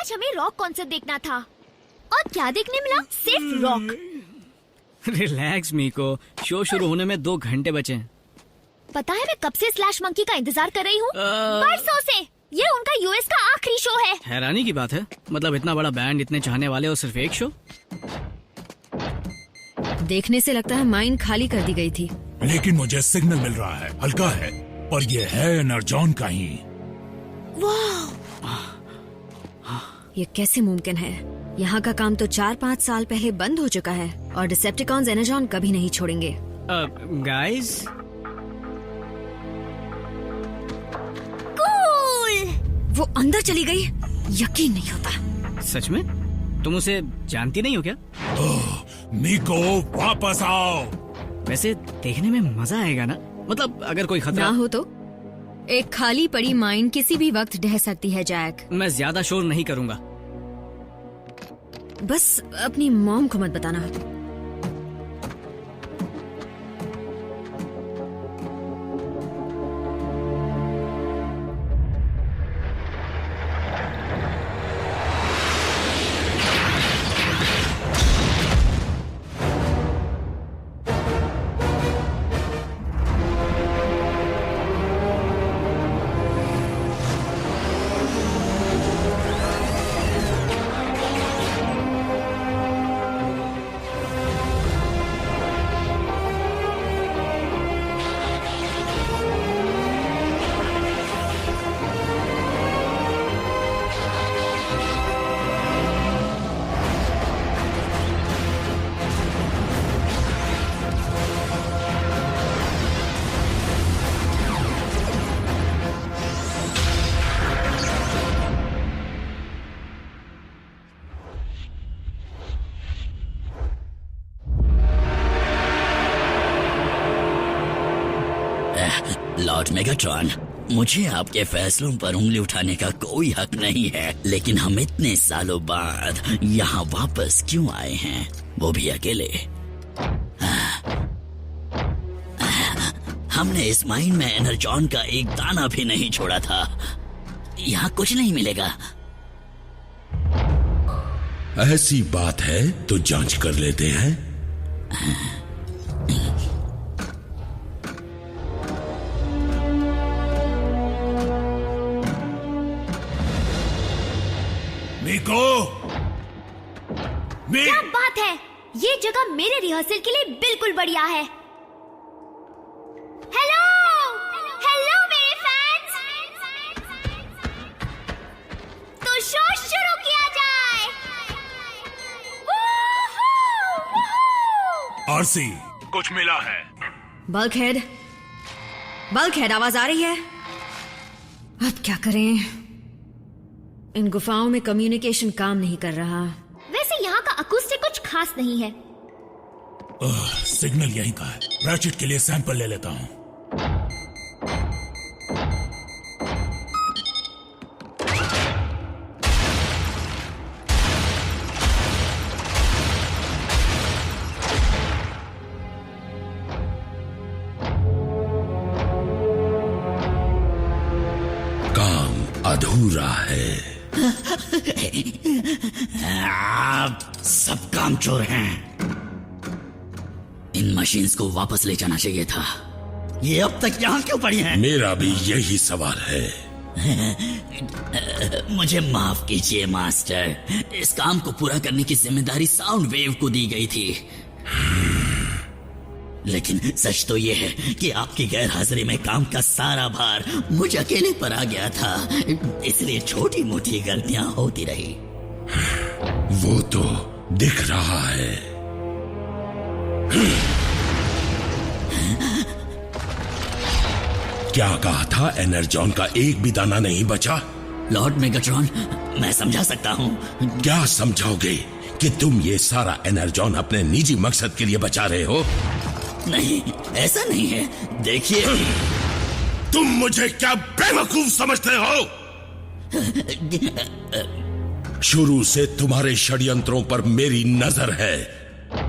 आज हमें rock concert देखना था और क्या देखने मिला? सिर्फ रॉक। रिलैक्स मीको, शो शुरू होने में 2 घंटे बचे हैं। पता है मैं कब से स्लैश मंकी का इंतजार कर रही हूँ? परसों से। ये उनका यूएस का आखिरी शो है। हैरानी की बात है, मतलब इतना बड़ा बैंड, इतने चाहने वाले और सिर्फ एक शो। देखने से लगता है माइंड खाली कर दी गई थी। लेकिन मुझे सिग्नल मिल रहा है, हल्का है, और ये है एनर्जॉन का ही। वाह! ये कैसे मुमकिन है? यहाँ का काम तो 4-5 साल पहले बंद हो चुका है और डिसेप्टिकॉन्स एनर्जॉन कभी नहीं छोड़ेंगे। गाइस, वो अंदर चली गई, यकीन नहीं होता। सच में? तुम उसे जानती नहीं हो क्या? मीको वापस आओ। वैसे देखने में मजा आएगा ना, मतलब अगर कोई खतरा ना हो तो? एक खाली पड़ी माइंड किसी भी वक्त ढह सकती है जैक। मैं ज्यादा शोर नहीं करूंगा। बस अपनी मॉम को मत बताना। लॉर्ड मेगाट्रॉन, मुझे आपके फैसलों पर उंगली उठाने का कोई हक नहीं है, लेकिन हम इतने सालों बाद यहाँ वापस क्यों आए हैं, वो भी अकेले? हमने इस माइन में एनर्जॉन का एक दाना भी नहीं छोड़ा था। यहाँ कुछ नहीं मिलेगा। ऐसी बात है तो जांच कर लेते हैं। मीको! क्या बात है? ये जगह मेरे रिहर्सल के लिए बिल्कुल बढ़िया है। हेलो! हेलो मेरे फैंस! तो शो शुरू किया जाए। आरसी, कुछ मिला है? बल्कहेड आवाज आ रही है। अब क्या करें? इन गुफाओं में कम्युनिकेशन काम नहीं कर रहा। वैसे यहाँ का अकूस्टिक कुछ खास नहीं है। सिग्नल यहीं का है। रैचेट के लिए सैंपल ले लेता हूँ। काम अधूरा है। आप सब कामचोर हैं। इन मशीन्स को वापस ले जाना चाहिए था। ये अब तक यहाँ क्यों पड़ी हैं? मेरा भी यही सवाल है। मुझे माफ कीजिए मास्टर, इस काम को पूरा करने की जिम्मेदारी साउंड वेव को दी गई थी। लेकिन सच तो यह है कि आपकी गैर हाजिरी में काम का सारा भार मुझ अकेले पर आ गया था, इसलिए छोटी मोटी गलतियां होती रही। वो तो दिख रहा है। क्या कहा था? एनर्जॉन का एक भी दाना नहीं बचा? लॉर्ड मेगाट्रॉन, मैं समझा सकता हूँ। क्या समझाओगे? कि तुम ये सारा एनर्जॉन अपने निजी मकसद के लिए बचा रहे हो? नहीं, ऐसा नहीं है। देखिए, तुम मुझे क्या बेवकूफ समझते हो? शुरू से तुम्हारे षड्यंत्रों पर मेरी नजर है।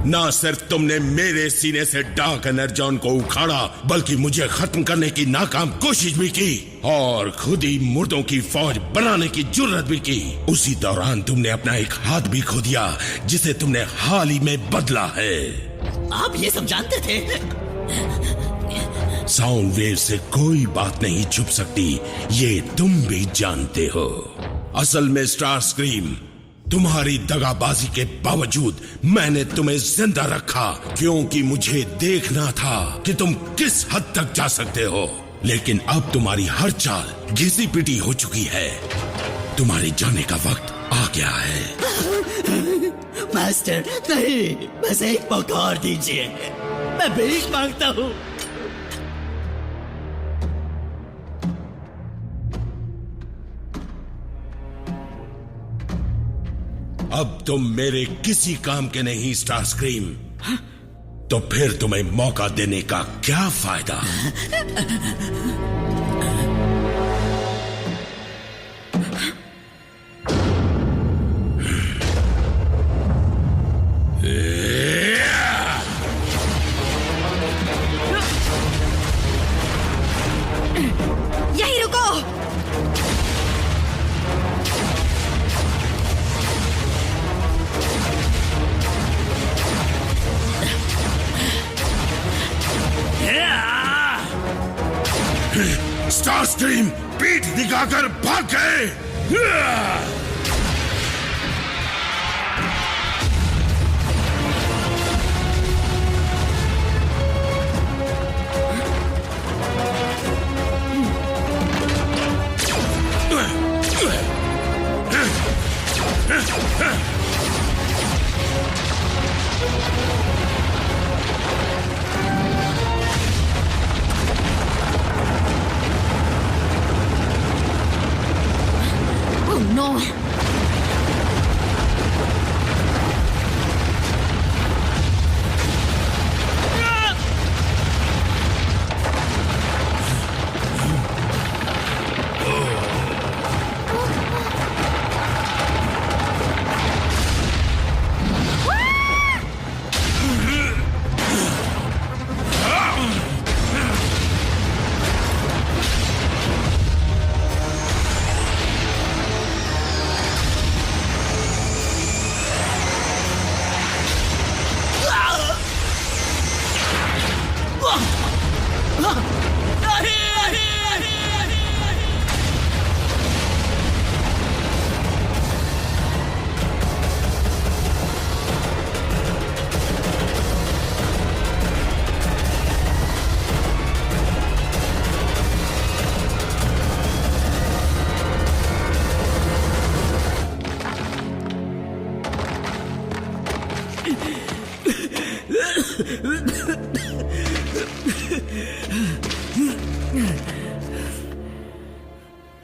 ना सिर्फ तुमने मेरे सीने से डार्क एनर्जॉन को उखाड़ा, बल्कि मुझे खत्म करने की नाकाम कोशिश भी की और खुद ही मुर्दों की फौज बनाने की जुर्रत भी की। उसी दौरान तुमने अपना एक हाथ भी खो दिया, जिसे तुमने हाल ही में बदला है। आप ये सब जानते थे? साउंड वेव से कोई बात नहीं छुप सकती, ये तुम भी जानते हो। असल में स्टार स्क्रीम, तुम्हारी दगाबाजी के बावजूद मैंने तुम्हें जिंदा रखा, क्योंकि मुझे देखना था कि तुम किस हद तक जा सकते हो। लेकिन अब तुम्हारी हर चाल घिसी पिटी हो चुकी है। तुम्हारे जाने का वक्त आ गया है। मास्टर नहीं, बस एक मौका और दीजिए, मैं भीख मांगता हूँ। अब तुम मेरे किसी काम के नहीं स्टार स्क्रीम, तो फिर तुम्हें मौका देने का क्या फायदा? यहीं रुको। स्टार स्क्रीम पीठ दिखाकर भाग गए। No.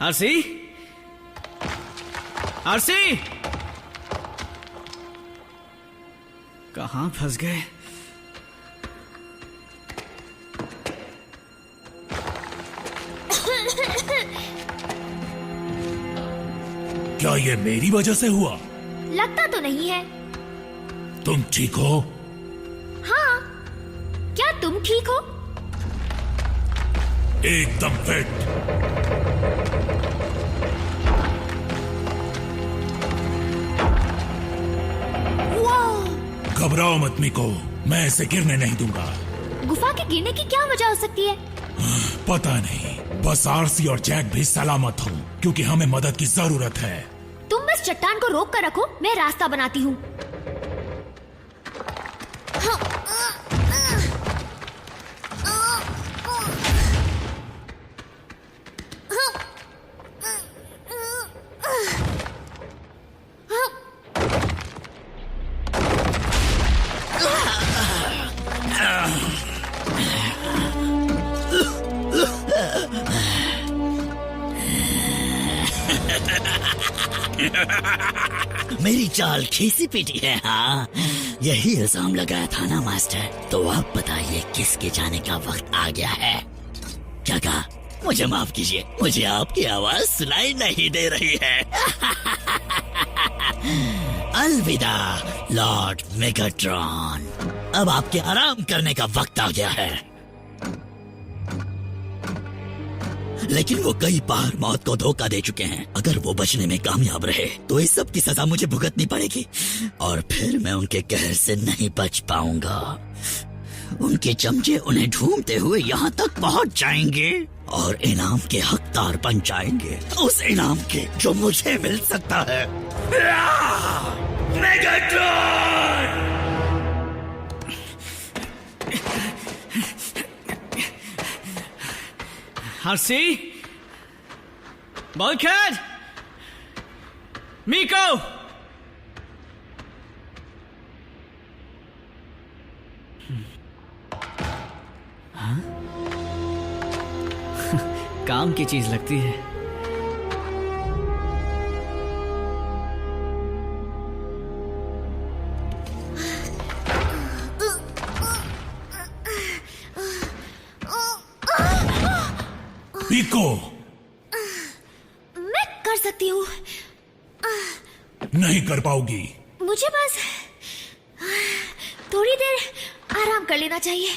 आरसी, आरसी, कहाँ फंस गए? क्या ये मेरी वजह से हुआ? लगता तो नहीं है। तुम ठीक हो? हाँ, क्या तुम ठीक हो? एकदम फिट। घबराओ मत मिको, मैं इसे गिरने नहीं दूंगा। गुफा के गिरने की क्या वजह हो सकती है? पता नहीं, बस आरसी और जैक भी सलामत हो, क्योंकि हमें मदद की जरूरत है। तुम बस चट्टान को रोक कर रखो, मैं रास्ता बनाती हूँ। मेरी चाल खीसी पीटी है। हाँ, यही इल्जाम लगाया था ना मास्टर। तो अब बताइए किसके जाने का वक्त आ गया है? क्या कहा? मुझे माफ कीजिए, मुझे आपकी आवाज सुनाई नहीं दे रही है। अलविदा लॉर्ड मेगाट्रॉन, अब आपके आराम करने का वक्त आ गया है। लेकिन वो कई बार मौत को धोखा दे चुके हैं। अगर वो बचने में कामयाब रहे तो इस सब की सजा मुझे भुगतनी पड़ेगी और फिर मैं उनके कहर से नहीं बच पाऊंगा। उनके चमचे उन्हें ढूंढते हुए यहाँ तक पहुँच जाएंगे और इनाम के हकदार बन जाएंगे, उस इनाम के जो मुझे मिल सकता है। मेगाट्रॉन! हर्षी, बल्कहेड, मीको, हाँ? काम की चीज लगती है। मीको, मैं कर सकती हूँ। नहीं कर पाओगी। मुझे बस थोड़ी देर आराम कर लेना चाहिए।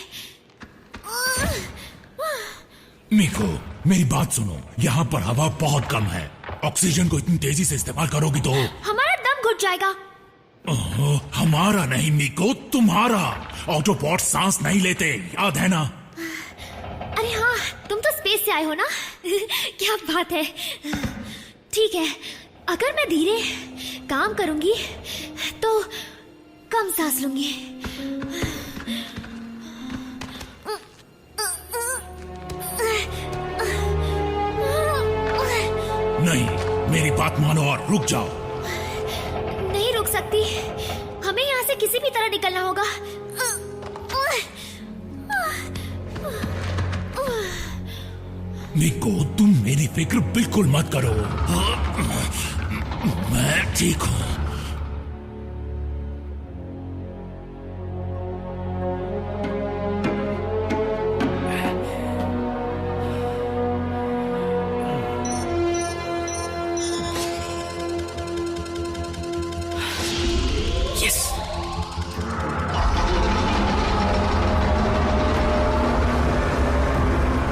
मीको, मेरी बात सुनो, यहाँ पर हवा बहुत कम है। ऑक्सीजन को इतनी तेजी से इस्तेमाल करोगी तो हमारा दम घुट जाएगा। हमारा नहीं मीको, तुम्हारा। ऑटोबॉट सांस नहीं लेते, याद है ना? अरे हाँ, तुम तो स्पेस से आए हो ना। क्या बात है। ठीक है, अगर मैं धीरे काम करूंगी तो कम सांस लूंगी। नहीं, मेरी बात मानो और रुक जाओ। नहीं रुक सकती, हमें यहाँ से किसी भी तरह निकलना होगा। मीको, तुम मेरी फिक्र बिल्कुल मत करो, मैं ठीक हूँ।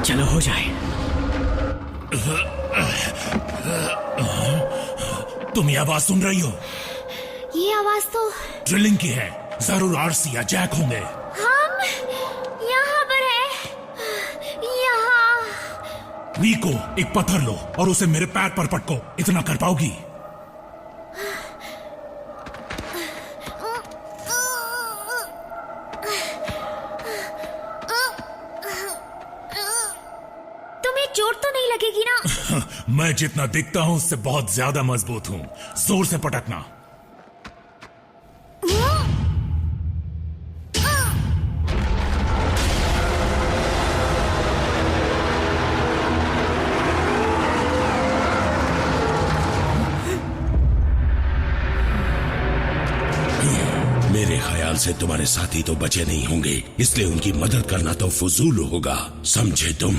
चलो हो जाए। तुम ये आवाज सुन रही हो? ये आवाज तो ड्रिलिंग की है। जरूर आरसी या जैक होंगे। हम यहाँ पर है। यहाँ। मीको, एक पत्थर लो और उसे मेरे पैर पर पटको। इतना कर पाओगी? तुम्हें चोट तो नहीं लगेगी ना? मैं जितना दिखता हूँ उससे बहुत ज्यादा मजबूत हूँ। जोर से पटकना। मेरे ख्याल से तुम्हारे साथी तो बचे नहीं होंगे, इसलिए उनकी मदद करना तो फजूल होगा, समझे तुम?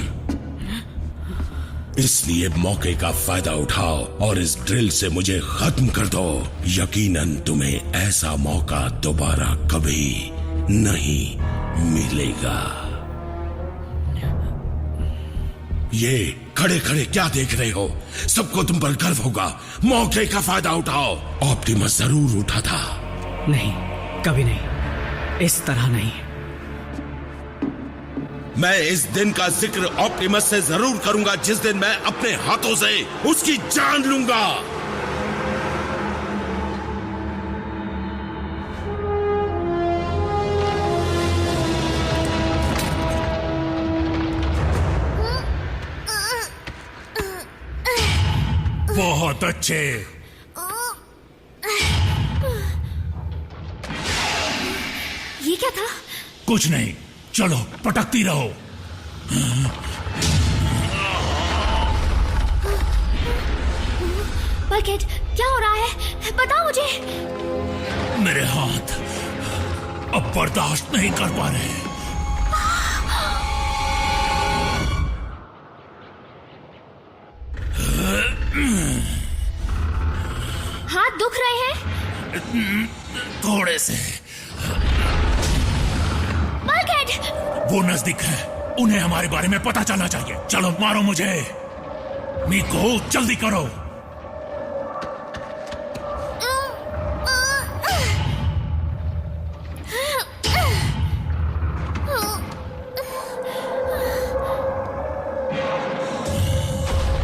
इसलिए मौके का फायदा उठाओ और इस ड्रिल से मुझे खत्म कर दो। यकीनन तुम्हें ऐसा मौका दोबारा कभी नहीं मिलेगा। ये खड़े खड़े क्या देख रहे हो? सबको तुम पर गर्व होगा। मौके का फायदा उठाओ। ऑप्टिमस जरूर उठा था। नहीं, कभी नहीं, इस तरह नहीं। मैं इस दिन का जिक्र ऑप्टिमस से जरूर करूंगा जिस दिन मैं अपने हाथों से उसकी जान लूंगा। बहुत अच्छे। ये क्या था? कुछ नहीं, चलो पटकती रहो। बकेट, क्या हो रहा है? बताओ मुझे। मेरे हाथ अब बर्दाश्त नहीं कर पा रहे। हाथ दुख रहे हैं? थोड़े से। बल्कहेड! वो नजदीक है, उन्हें हमारे बारे में पता चलना चाहिए। चलो मारो मुझे। मीको जल्दी करो।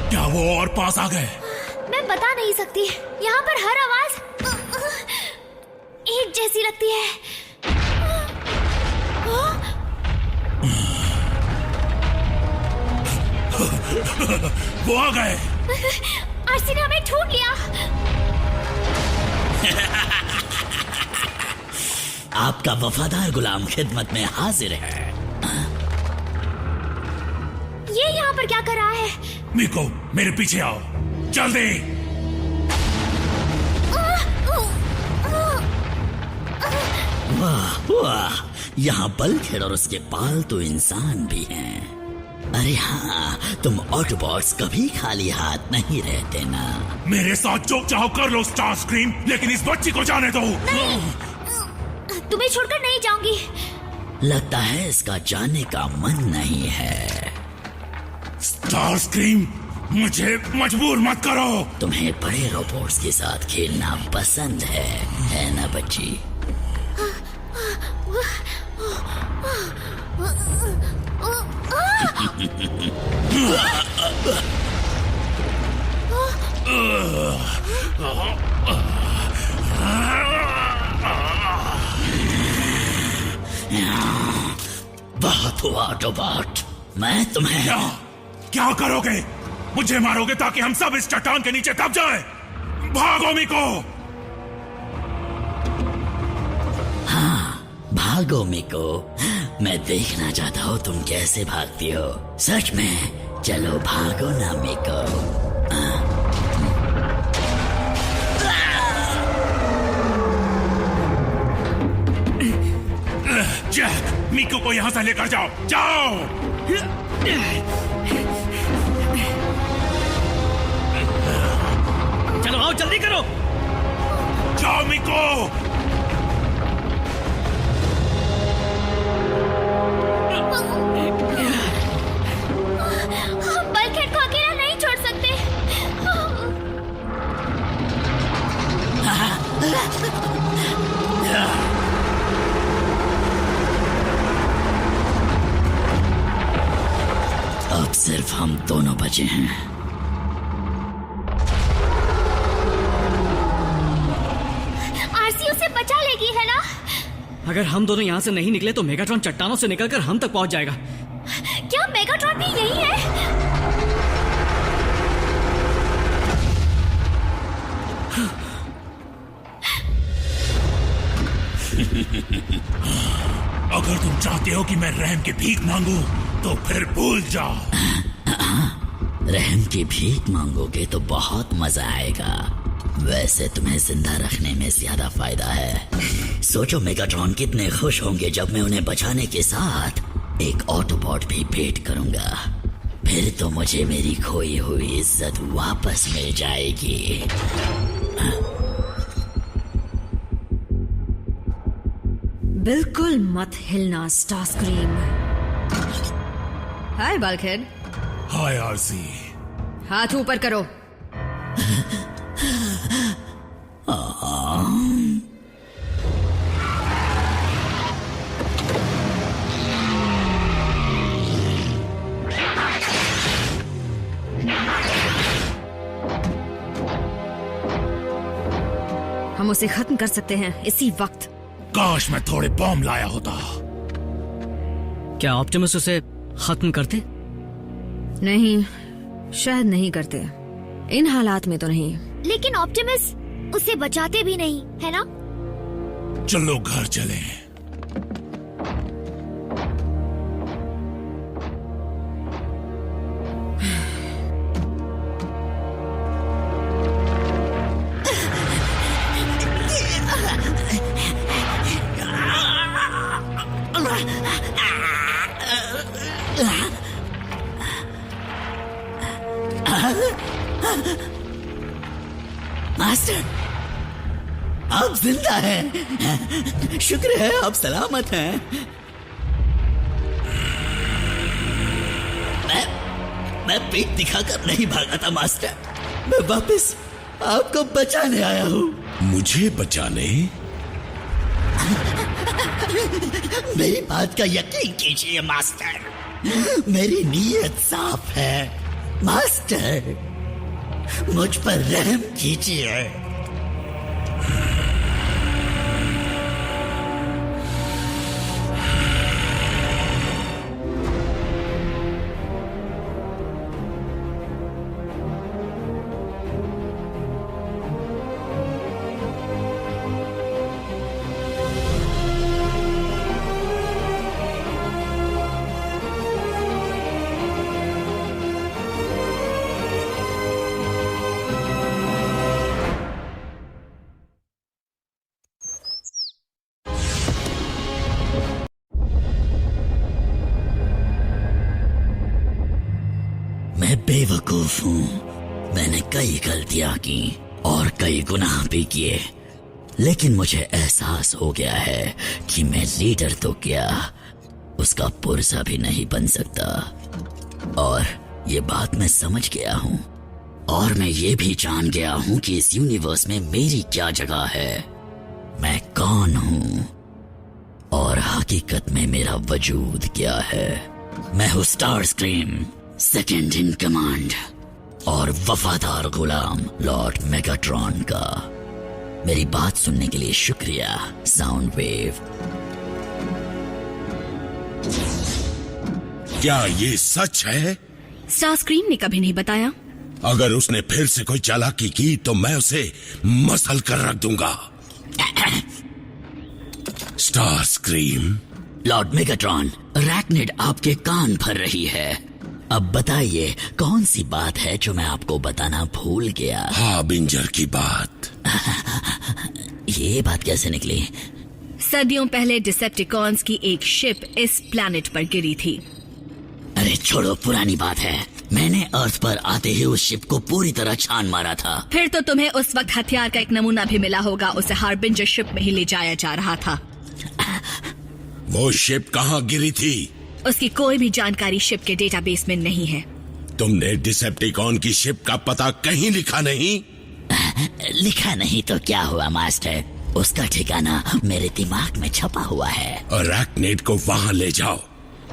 क्या वो और पास आ गए? मैं बता नहीं सकती, यहाँ पर हर आवाज एक जैसी लगती है। वो आ गए। आरसी ने हमें ढूंढ लिया। आपका वफादार गुलाम खिदमत में हाजिर है। ये यहाँ पर क्या कर रहा है? मीको मेरे पीछे आओ, जल्दी। वाह वाह, यहाँ बल्कहेड और उसके पालतू इंसान भी हैं। अरे हाँ, तुम ऑटोबॉट्स कभी खाली हाथ नहीं रहते ना। मेरे साथ जो चाहो कर लो स्टार स्क्रीम, लेकिन इस बच्ची को जाने दो। तुम्हें छोड़कर नहीं जाऊंगी। लगता है इसका जाने का मन नहीं है। स्टार स्क्रीम, मुझे मजबूर मत करो। तुम्हें बड़े रोबोट्स के साथ खेलना पसंद है ना बच्ची? बहुत हुआ ऑटोबॉट, मैं तुम्हें। क्या करोगे? मुझे मारोगे ताकि हम सब इस चट्टान के नीचे दब जाएं? भागो मीको। हाँ भागो मीको, मैं देखना चाहता हूँ तुम कैसे भागती हो। सच में, चलो भागो ना मीको। जैक, मीको को यहाँ से लेकर जाओ, जाओ। चलो आओ, जल्दी करो। जाओ मीको। हम बल्कहेड को अकेला नहीं छोड़ सकते। अब सिर्फ हम दोनों बचे हैं। आरसी उसे बचा लेगी, है ना? अगर हम दोनों यहाँ से नहीं निकले तो मेगाट्रॉन चट्टानों से निकलकर हम तक पहुंच जाएगा। क्या मेगाट्रॉन भी यही है? अगर तुम चाहते हो कि मैं रहम की भीख मांगू तो फिर भूल जाओ। रहम की भीख मांगोगे तो बहुत मजा आएगा। वैसे तुम्हें जिंदा रखने में ज्यादा फायदा है। सोचो मेगाट्रॉन कितने खुश होंगे जब मैं उन्हें बचाने के साथ एक ऑटोबॉट भी भेंट करूंगा। फिर तो मुझे मेरी खोई हुई इज्जत वापस मिल जाएगी। बिल्कुल मत हिलना स्टार स्क्रीम। हाय बल्कहेड। हाय आरसी। हाथ ऊपर करो। हम उसे खत्म कर सकते हैं इसी वक्त। काश मैं थोड़े बॉम्ब लाया होता। क्या ऑप्टिमस उसे खत्म करते? नहीं, शायद नहीं करते। इन हालात में तो नहीं। लेकिन ऑप्टिमस उसे बचाते भी नहीं, है ना? चलो घर चलें। मास्टर, आप जिंदा हैं। शुक्र है आप सलामत हैं। मैं पीठ दिखाकर नहीं भागा था मास्टर, मैं वापस आपको बचाने आया हूँ। मुझे बचाने? मेरी बात का यकीन कीजिए मास्टर, मेरी नीयत साफ है। मास्टर, मुझ पर रहम कीजिए। मैं बेवकूफ हूँ। मैंने कई गलतियां की और कई गुनाह भी किए, लेकिन मुझे एहसास हो गया है कि मैं लीडर तो क्या, उसका पुरजा भी नहीं बन सकता। और ये बात मैं समझ गया हूँ, और मैं ये भी जान गया हूँ कि इस यूनिवर्स में मेरी क्या जगह है, मैं कौन हूँ और हकीकत में मेरा वजूद क्या है। मैं हूँ star scream, second in command और वफादार गुलाम लॉर्ड मेगाट्रॉन का। मेरी बात सुनने के लिए शुक्रिया साउंड वेव। क्या ये सच है? स्टारस्क्रीम ने कभी नहीं बताया। अगर उसने फिर से कोई चालाकी की तो मैं उसे मसल कर रख दूंगा। Star scream. लॉर्ड मेगाट्रॉन, रैक्निड आपके कान भर रही है। अब बताइए कौन सी बात है जो मैं आपको बताना भूल गया। हार्बिंजर की बात। ये बात कैसे निकली? सदियों पहले डिसेप्टिकॉन्स की एक शिप इस प्लैनेट पर गिरी थी। अरे छोड़ो, पुरानी बात है। मैंने अर्थ पर आते ही उस शिप को पूरी तरह छान मारा था। फिर तो तुम्हें उस वक्त हथियार का एक नमूना भी मिला होगा। उसे हार्बिंजर शिप में ही ले जाया जा रहा था। वो शिप कहाँ गिरी थी? उसकी कोई भी जानकारी शिप के डेटाबेस में नहीं है। तुमने डिसेप्टिकॉन की शिप का पता कहीं लिखा नहीं? लिखा नहीं तो क्या हुआ मास्टर, उसका ठिकाना मेरे दिमाग में छपा हुआ है। और रैक्नेड को वहाँ ले जाओ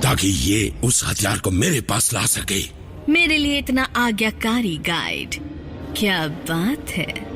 ताकि ये उस हथियार को मेरे पास ला सके। मेरे लिए इतना आज्ञाकारी गाइड, क्या बात है।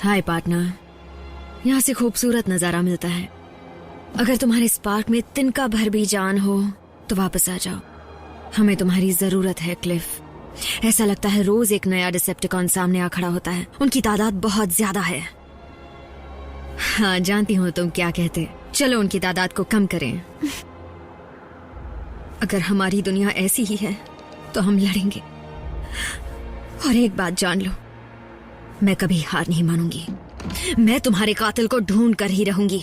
हाय पार्टनर, यहाँ से खूबसूरत नजारा मिलता है। अगर तुम्हारे स्पार्क में तिनका भर भी जान हो तो वापस आ जाओ, हमें तुम्हारी जरूरत है क्लिफ। ऐसा लगता है रोज एक नया डिसेप्टिकॉन सामने आ खड़ा होता है। उनकी तादाद बहुत ज्यादा है। हाँ जानती हूँ तुम क्या कहते। चलो उनकी तादाद को कम करें। अगर हमारी दुनिया ऐसी ही है तो हम लड़ेंगे। और एक बात जान लो, मैं कभी हार नहीं मानूंगी। मैं तुम्हारे कातिल को ढूंढ कर ही रहूंगी।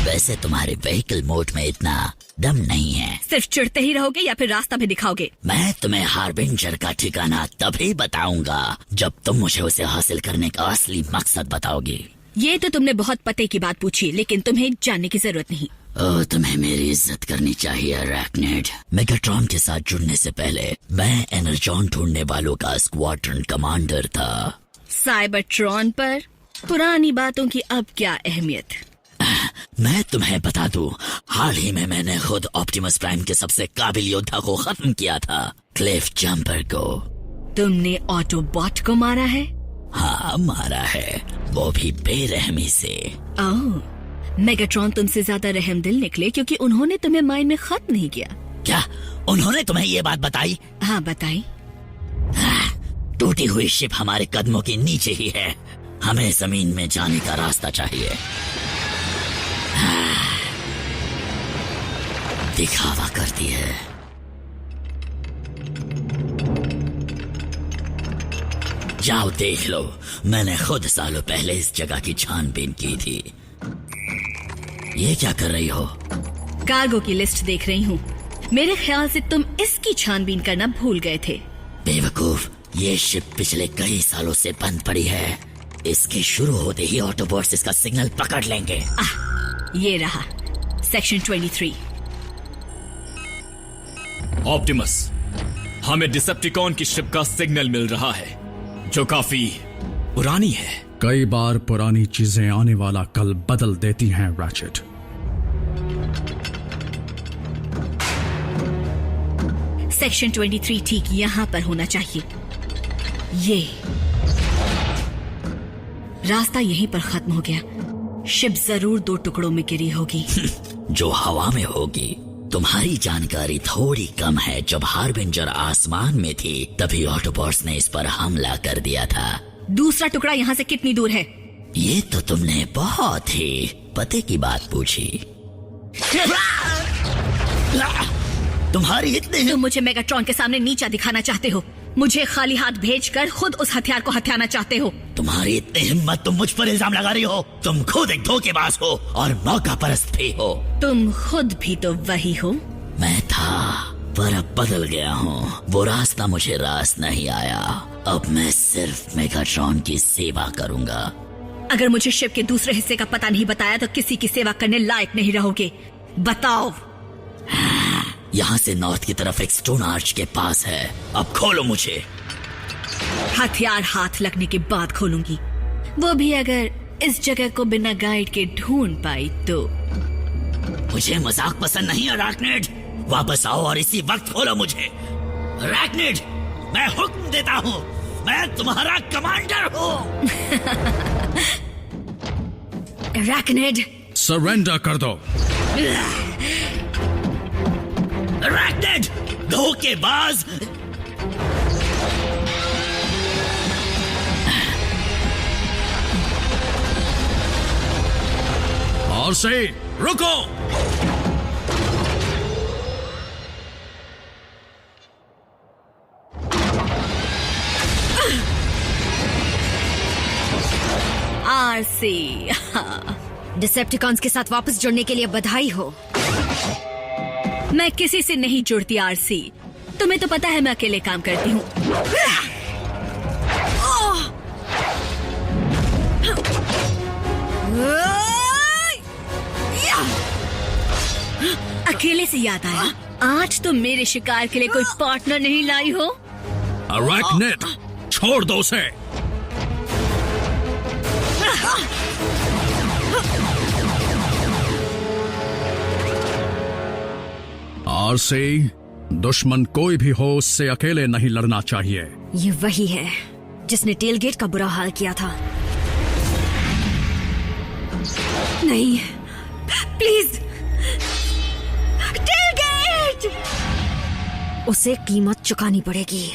वैसे तुम्हारे व्हीकल मोड में इतना दम नहीं है। सिर्फ चिढ़ते ही रहोगे या फिर रास्ता भी दिखाओगे? मैं तुम्हें हार्बिंजर का ठिकाना तभी बताऊंगा जब तुम मुझे उसे हासिल करने का असली मकसद बताओगी। ये तो तुमने बहुत पते की बात पूछी, लेकिन तुम्हें जानने की जरूरत नहीं। ओ, तुम्हें मेरी इज्जत करनी चाहिए रैक्नेड। मेगाट्रॉन के साथ जुड़ने से पहले मैं एनर्जॉन ढूंढने वालों का स्क्वाड्रन कमांडर था। साइबरट्रॉन पर पुरानी बातों की अब क्या अहमियत। मैं तुम्हें बता दूं, हाल ही में मैंने खुद ऑप्टिमस प्राइम के सबसे काबिल योद्धा को खत्म किया था, क्लिफ जंपर को। तुमने ऑटोबॉट को मारा है? हाँ, मारा है, वो भी बेरहमी से। ओह, मेगाट्रॉन तुमसे ज्यादा रहमदिल निकले क्योंकि उन्होंने तुम्हें माइन में खत्म नहीं किया। क्या उन्होंने तुम्हें ये बात बताई? हाँ, बताई। टूटी हुई शिप हमारे कदमों के नीचे ही है, हमें जमीन में जाने का रास्ता चाहिए। दिखावा करती है। जाओ देख लो, मैंने खुद सालों पहले इस जगह की छानबीन की थी। ये क्या कर रही हो? कार्गो की लिस्ट देख रही हूँ। मेरे ख्याल से तुम इसकी छानबीन करना भूल गए थे। बेवकूफ, ये शिप पिछले कई सालों से बंद पड़ी है। इसके शुरू होते ही ऑटोबॉट्स इसका सिग्नल पकड़ लेंगे। ये रहा सेक्शन 23। ऑप्टिमस, हमें डिसेप्टिकॉन की शिप का सिग्नल मिल रहा है जो काफी पुरानी है। कई बार पुरानी चीजें आने वाला कल बदल देती हैं रैचेट। सेक्शन 23 ठीक यहाँ पर होना चाहिए। ये रास्ता यहीं पर खत्म हो गया। शिप जरूर 2 टुकड़ों में गिरी होगी। जो हवा में होगी। तुम्हारी जानकारी थोड़ी कम है। जब हार्बिंजर आसमान में थी तभी ऑटोबॉट्स ने इस पर हमला कर दिया था। दूसरा टुकड़ा यहाँ से कितनी दूर है? ये तो तुमने बहुत ही पते की बात पूछी। तुम्हारी इतने तुम मुझे मेगाट्रॉन के सामने नीचा दिखाना चाहते हो, मुझे खाली हाथ भेजकर खुद उस हथियार को हथियाना चाहते हो। तुम्हारी इतनी हिम्मत, तुम मुझ पर इल्जाम लगा रही हो। तुम खुद एक धोखेबाज हो और मौका परस्त भी हो। तुम खुद भी तो वही हो। मैं था पर अब बदल गया हूँ। वो रास्ता मुझे रास नहीं आया। अब मैं सिर्फ मेगाट्रॉन की सेवा करूंगा। अगर मुझे शिप के दूसरे हिस्से का पता नहीं बताया तो किसी की सेवा करने लायक नहीं रहोगे। बताओ। यहाँ से नॉर्थ की तरफ एक स्टोन आर्च के पास है। अब खोलो मुझे। हथियार हाथ लगने के बाद खोलूंगी, वो भी अगर इस जगह को बिना गाइड के ढूंढ पाई तो। मुझे मजाक पसंद नहीं है रैकनेड। वापस आओ और इसी वक्त खोलो मुझे। रैकनेड, मैं हुक्म देता हूँ, मैं तुम्हारा कमांडर हूँ। रैकनेड, सरेंडर कर दो। रैकनेड, धोखेबाज। और से रुको। आरसी। डिसेप्टिकॉन्स के साथ वापस जुड़ने के लिए बधाई हो। मैं किसी से नहीं जुड़ती आरसी। तुम्हें तो पता है मैं अकेले काम करती हूँ। अकेले से याद आया, आज तो मेरे शिकार के लिए कोई पार्टनर नहीं लाई हो। अरैकनेड, छोड़ दो उसे। आरसी, दुश्मन कोई भी हो उससे अकेले नहीं लड़ना चाहिए। ये वही है जिसने टेलगेट का बुरा हाल किया था। नहीं, प्लीज, टेलगेट! उसे कीमत चुकानी पड़ेगी।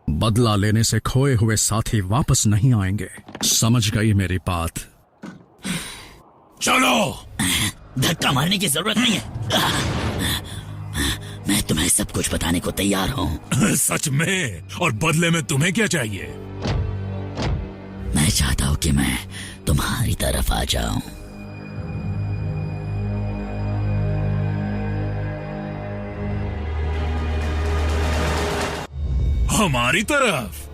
बदला लेने से खोए हुए साथी वापस नहीं आएंगे। समझ गई मेरी बात? चलो। धक्का मारने की जरूरत नहीं है। मैं तुम्हें सब कुछ बताने को तैयार हूँ। सच में? और बदले में तुम्हें क्या चाहिए? मैं चाहता हूँ कि मैं तुम्हारी तरफ आ जाऊं। हमारी तरफ?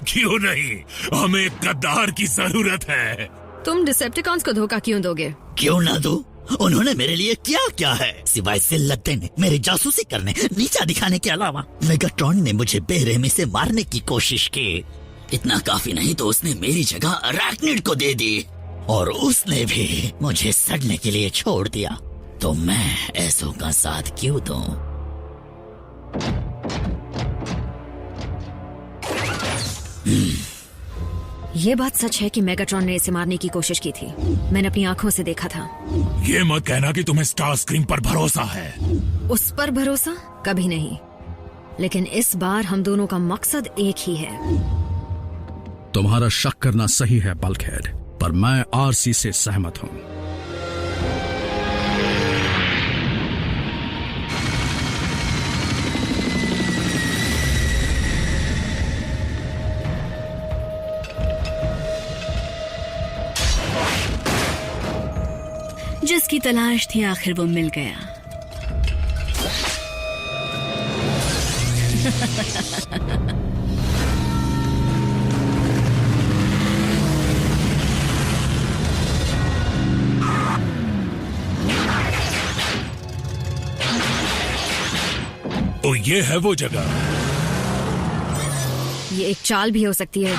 क्यों नहीं, हमें गद्दार की जरूरत है। तुम डिसेप्टिकॉन्स को धोखा क्यों दोगे? क्यों ना दो? उन्होंने मेरे लिए क्या क्या है सिवाय जिल्लत देने, मेरी जासूसी करने, नीचा दिखाने के अलावा। मेगाट्रॉन ने मुझे बेरहमी से मारने की कोशिश की। इतना काफी नहीं तो उसने मेरी जगह अरैक्निड को दे दी और उसने भी मुझे सड़ने के लिए छोड़ दिया। तो मैं ऐसों का साथ क्यों दूं? ये बात सच है कि मेगाट्रॉन ने इसे मारने की कोशिश की थी। मैंने अपनी आंखों से देखा था। ये मत कहना कि तुम्हें स्टार स्क्रीम पर भरोसा है। उस पर भरोसा कभी नहीं, लेकिन इस बार हम दोनों का मकसद एक ही है। तुम्हारा शक करना सही है बल्कहेड, पर मैं आरसी से सहमत हूं। जिसकी तलाश थी आखिर वो मिल गया। तो ये है वो जगह। ये एक चाल भी हो सकती है।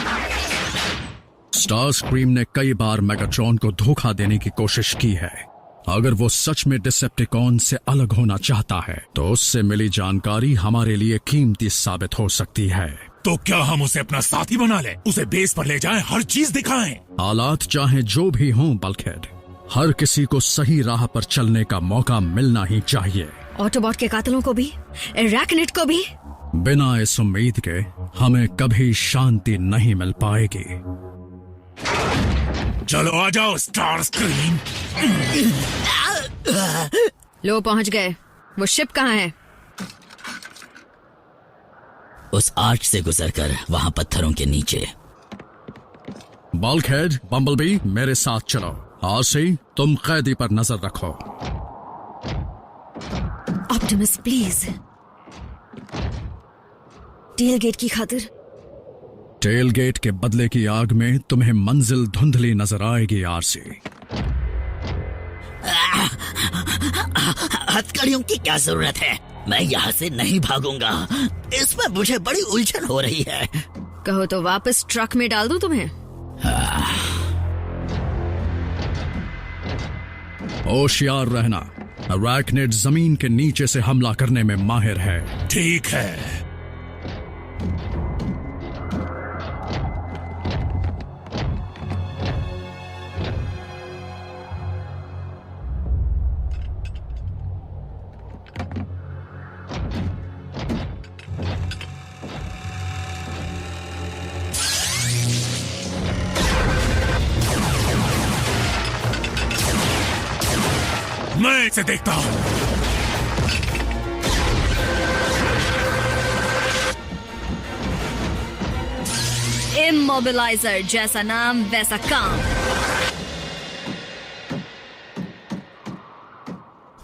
स्टार स्क्रीम ने कई बार मेगाट्रॉन को धोखा देने की कोशिश की है। अगर वो सच में डिसेप्टिकॉन से अलग होना चाहता है तो उससे मिली जानकारी हमारे लिए कीमती साबित हो सकती है। तो क्या हम उसे अपना साथी बना लें, उसे बेस पर ले जाएं, हर चीज दिखाएं? हालात चाहे जो भी हों बल्कहेड, हर किसी को सही राह पर चलने का मौका मिलना ही चाहिए। ऑटोबॉट के कातिलों को भी, अरैक्निड को भी। बिना इस उम्मीद के हमें कभी शांति नहीं मिल पाएगी। चलो आ जाओ स्टार स्क्रीम। लो पहुंच गए। वो शिप कहाँ है? उस आर्च से गुजरकर वहां पत्थरों के नीचे। बल्कहेड, बम्बलबी, मेरे साथ चलो। आरसी, तुम कैदी पर नजर रखो। ऑप्टिमस प्लीज, टेलगेट की खातिर। टेलगेट के बदले की आग में तुम्हें मंजिल धुंधली नजर आएगी आरसी। हथकड़ियों की क्या जरूरत है? मैं यहाँ से नहीं भागूंगा। इसमें मुझे बड़ी उलझन हो रही है। कहो तो वापस ट्रक में डाल दूं तुम्हें? होशियार रहना, अरैक्निड जमीन के नीचे से हमला करने में माहिर है। ठीक है। मैं इसे देखता हूं। इमोबिलाइजर, जैसा नाम वैसा काम।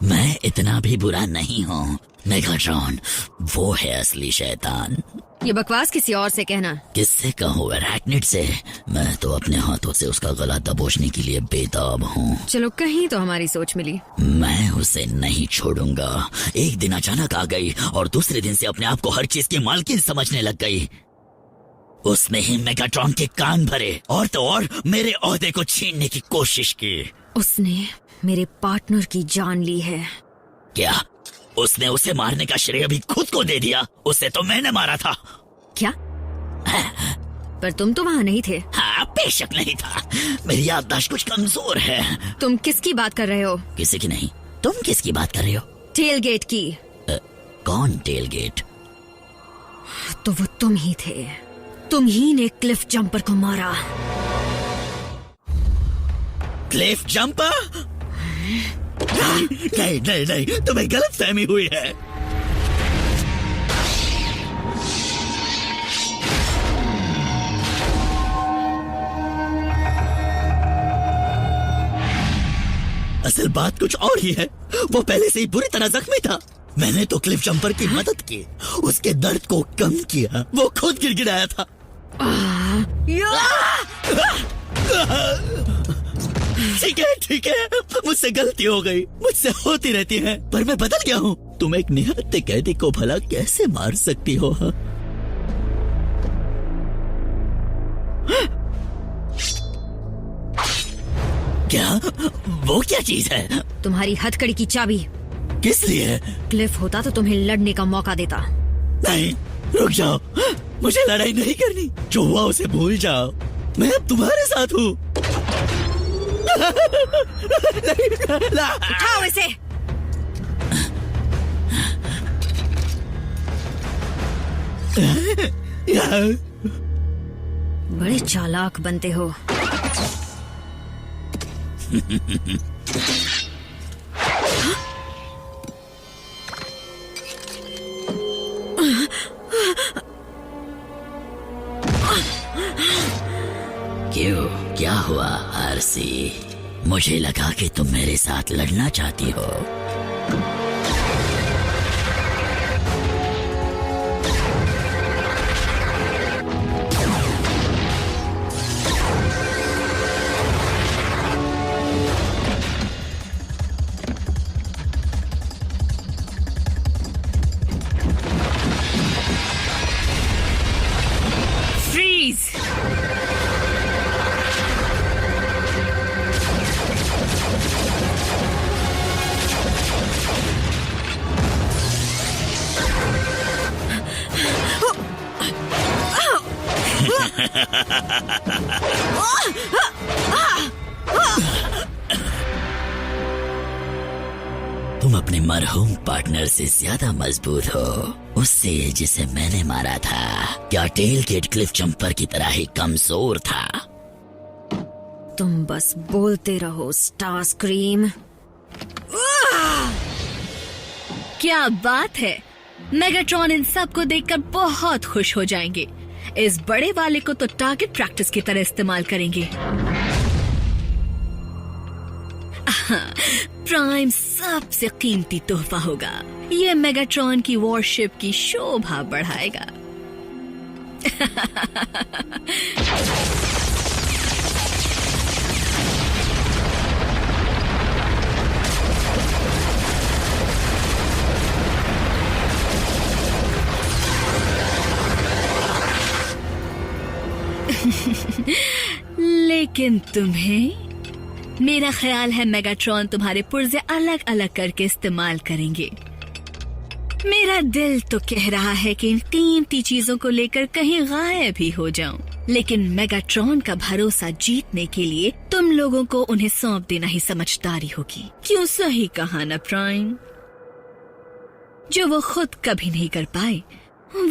मैं इतना भी बुरा नहीं हूँ मेगाट्रॉन, वो है असली शैतान। ये बकवास किसी और से कहना। किससे कहूँ? अरैक्निड से। मैं तो अपने हाथों से उसका गला दबोचने के लिए बेताब हूँ। चलो कहीं तो हमारी सोच मिली। मैं उसे नहीं छोड़ूंगा। एक दिन अचानक आ गई और दूसरे दिन से अपने आप को हर चीज की मालकिन समझने लग गई। उसने ही मेगाट्रॉन के कान भरे और तो और मेरे ओहदे को छीनने की कोशिश की। उसने मेरे पार्टनर की जान ली है। क्या उसने उसे मारने का श्रेय भी खुद को दे दिया? उसे तो मैंने मारा था। क्या? पर तुम तो वहाँ नहीं थे। हाँ, बेशक नहीं था। मेरी याददाश्त कुछ कमजोर है। तुम किसकी बात कर रहे हो? किसी की नहीं। तुम किसकी बात कर रहे हो? टेलगेट की। कौन टेलगेट? तो वो तुम ही थे। तुम ही ने क्लिफ जंपर को मारा। Cliff jumper? नहीं नहीं नहीं, तुम्हें गलत फहमी हुई है। असल बात कुछ और ही है। वो पहले से ही बुरी तरह जख्मी था। मैंने तो क्लिफ जंपर की मदद की, उसके दर्द को कम किया। वो खुद गिड़गिड़ाया था। ठीक है, मुझसे गलती हो गई। मुझसे होती रहती है, पर मैं बदल गया हूँ। तुम एक निहत्थे कैदी को भला कैसे मार सकती हो? क्या? वो क्या चीज है? तुम्हारी हथकड़ी की चाबी। किस लिए? क्लिफ होता तो तुम्हें लड़ने का मौका देता। नहीं, रुक जाओ, मुझे लड़ाई नहीं करनी। जो हुआ उसे भूल जाओ, मैं अब तुम्हारे साथ हूँ। उठाओ इसे। बड़े चालाक बनते हो। क्यों, क्या हुआ आरसी? मुझे लगा कि तुम मेरे साथ लड़ना चाहती हो। फ्रीज। तुम अपने मरहूम पार्टनर से ज्यादा मजबूत हो, उससे जिसे मैंने मारा था। क्या टेल गेट क्लिफ जंपर की तरह ही कमजोर था? तुम बस बोलते रहो स्टार स्क्रीम। क्या बात है, मेगाट्रॉन इन सब को देखकर बहुत खुश हो जाएंगे। इस बड़े वाले को तो टारगेट प्रैक्टिस की तरह इस्तेमाल करेंगे। प्राइम सबसे कीमती तोहफा होगा। ये मेगाट्रॉन की वॉरशिप की शोभा बढ़ाएगा। लेकिन तुम्हें, मेरा ख्याल है मेगाट्रॉन तुम्हारे पुर्जे अलग अलग करके इस्तेमाल करेंगे। मेरा दिल तो कह रहा है कि इन कीमती चीजों को लेकर कहीं गायब ही हो जाऊं, लेकिन मेगाट्रॉन का भरोसा जीतने के लिए तुम लोगों को उन्हें सौंप देना ही समझदारी होगी। क्यों, सही कहा ना प्राइम? जो वो खुद कभी नहीं कर पाए,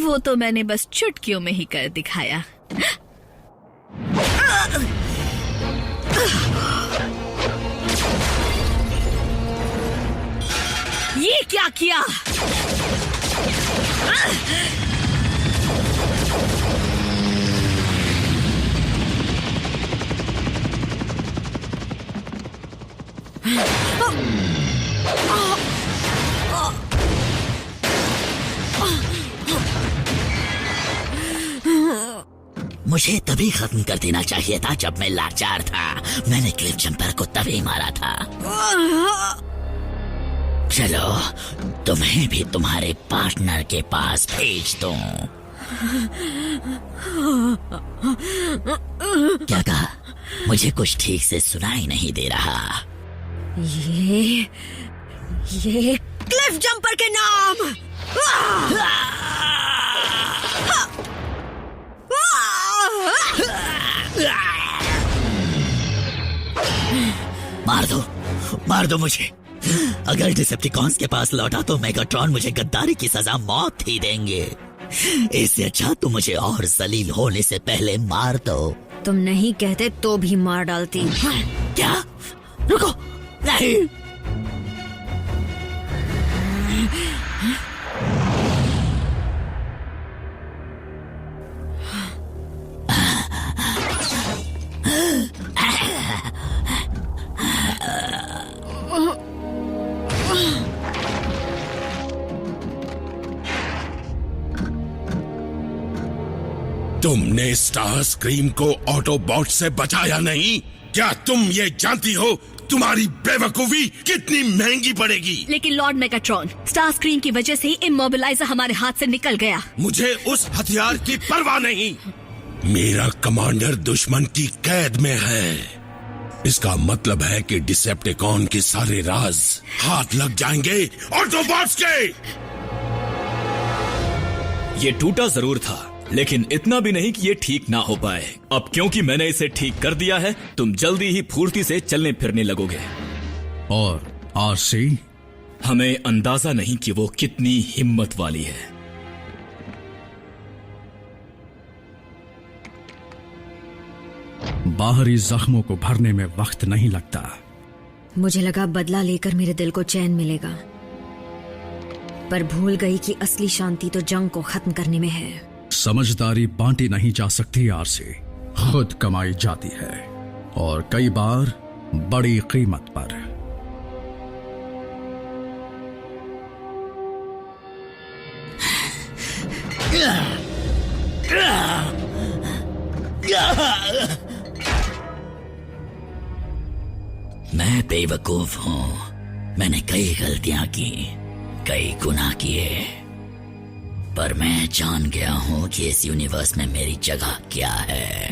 वो तो मैंने बस चुटकियों में ही कर दिखाया। ये क्या किया? मुझे तभी खत्म कर देना चाहिए था जब मैं लाचार था। मैंने क्लिफ जंपर को तभी मारा था। चलो, तुम्हें भी तुम्हारे पार्टनर के पास भेज दूं। क्या कहा? मुझे कुछ ठीक से सुनाई नहीं दे रहा। ये क्लिफ जंपर के नाम। मार दो मुझे। अगर डिसेप्टिकॉन्स के पास लौटा तो मेगाट्रॉन मुझे गद्दारी की सजा मौत ही देंगे। इससे अच्छा तुम मुझे और जलील होने से पहले मार दो। तुम नहीं कहते तो भी मार डालती। क्या? रुको, नहीं। तुमने स्टार स्क्रीम को ऑटोबॉट से बचाया नहीं? क्या तुम ये जानती हो तुम्हारी बेवकूफी कितनी महंगी पड़ेगी? लेकिन लॉर्ड मेगाट्रॉन, स्टार स्क्रीम की वजह से ही इमोबिलाइजर हमारे हाथ से निकल गया। मुझे उस हथियार की परवाह नहीं। मेरा कमांडर दुश्मन की कैद में है, इसका मतलब है कि डिसेप्टिकॉन के सारे राज हाथ लग जाएंगे ऑटोबॉट्स के। ये टूटा जरूर था, लेकिन इतना भी नहीं कि ये ठीक ना हो पाए। अब क्योंकि मैंने इसे ठीक कर दिया है, तुम जल्दी ही फुर्ती से चलने फिरने लगोगे। और आरसी, हमें अंदाजा नहीं कि वो कितनी हिम्मत वाली है। बाहरी जख्मों को भरने में वक्त नहीं लगता। मुझे लगा बदला लेकर मेरे दिल को चैन मिलेगा, पर भूल गई कि असली शांति तो जंग को खत्म करने में है। समझदारी बांटी नहीं जा सकती आरसी, खुद कमाई जाती है, और कई बार बड़ी कीमत पर। मैं बेवकूफ हूं। मैंने कई गलतियां की, कई गुनाह किए, पर मैं जान गया हूं कि इस यूनिवर्स में मेरी जगह क्या है।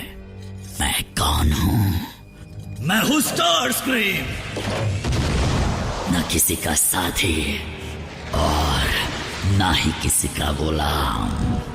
मैं कौन हूं? मैं हूं स्टार स्क्रीम, न किसी का साथी और ना ही किसी का गुलाम।